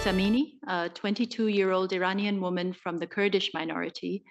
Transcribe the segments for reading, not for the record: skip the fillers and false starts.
Amini, a 22-year-old Iranian woman from the Kurdish minority.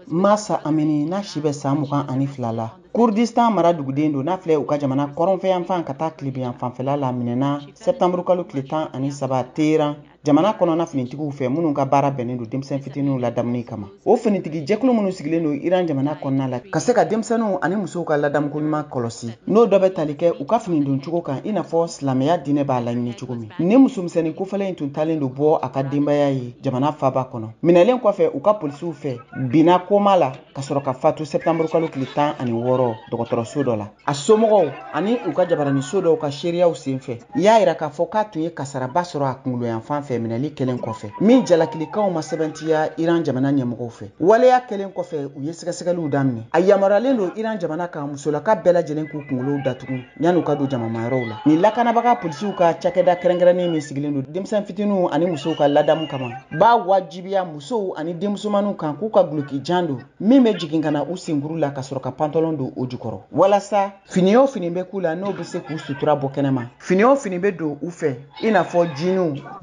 Masa Amini na shibe samukan ani filala. Kurdistan mara duguden do na filɛ u ka jamana kɔrɔnfɛ yan fan ka taa kilebiyan fanfɛla la minɛna septembre kalo tile 17 teran jamana kɔnɔna finitigiw fɛ minnu ka baara bɛnnen do denmisɛn fitininw ladamuni kama. O finitigi jɛkulu minnu sigilen do Iran jamana kɔnɔna la ka se ka denmisɛnninw ani musow ka ladamuko ɲuman kɔlɔsi. N'o dɔ bɛ tali kɛ u ka finidon cogo kan i n'a fɔ silamɛya diinɛ b'a laɲini cogo min. Ni musomisɛnnin kofɔlen in tun talen do bɔ a ka denbaya ye jamana faba kɔnɔ. Minɛlen kɔfɛ u ka polisiw fɛ bina koma la ka sɔrɔ ka fatu septembre kalo tile 16 dɔgɔtɔrɔso dɔ la. A somɔgɔw ani u ka jabaraniso dɔw ka seereyaw senfɛ y'a yira k'a fɔ k'a tun ye kasaraba sɔrɔ a kunkoloyan fan fɛ minɛli kelen kɔfɛ min jalakilikaw ma sɛbɛntiya Iran jamana ɲɛmɔgɔw fɛ. Waleya kelen kɔfɛ u ye sɛgɛsɛgɛliw daminɛ. A yamaruyalen do Iran jamana kan musolaka bɛɛ lajɛlen k'u kunkolow datugu yan'u ka don jamamayɔrɔw la. Ni lakanabaga polisiw ka cakɛda kɛrɛnkɛrɛnnen min sigilen do denmisɛn fitininw ani musow ka ladamu kama b'a wajibiya musow ani denmusomanninw kan k'u ka guloki jan do min bɛ jigin ka na u senkuru la ka sɔrɔ ka pantalon don o jukɔrɔ walasa fini o fini bɛ k'u la n'o bɛ se k'u sutura bɔ kɛnɛma. Fini o fini bɛ don u fɛ i n'a fɔ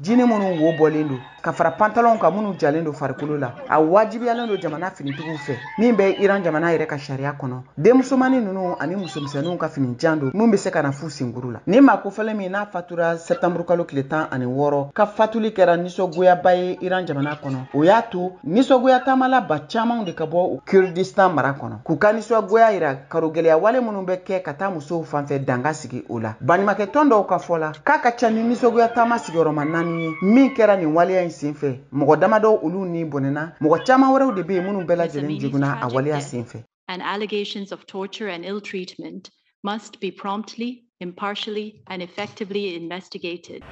jini minnu wo bɔlen do ka fara pantalon kan minnu jalen do farikolo la. A wajibiyalen do jamana finitigiw fɛ min bɛ Iran jamana yɛrɛ ka sariya kɔnɔ denmusomannin ninnu ani musomisɛnninw ka fini jan do min bɛ se ka na fu senkuru la. Ni maa kofɔlen min n'a fatura septembre kalo tile 16 ka fatuli kɛra nisɔgoyaba ye Iran jamana kɔnɔ o y'a to nisɔgoya taamala ba camanw de ka bɔ Kurdistan mara kɔnɔ k'u ka nisɔgoya yira karogɛlɛya wale minnu bɛ kɛ ka taa musow fanfɛ danga sigi o la. Baɲumankɛ tɔn dɔw ka fɔ la k'a ka ca ni nisɔgoya taama sigiyɔrɔma 4 ye min kɛra nin waleya in senfɛ mɔgɔ damadɔ olu ni bɔnɛna mɔgɔ caman wɛrɛw de bɛ yen minnu bɛɛ lajɛlen jiguna a waleya senfɛ. And allegations of torture and ill treatment must be promptly, impartially, and effectively investigated.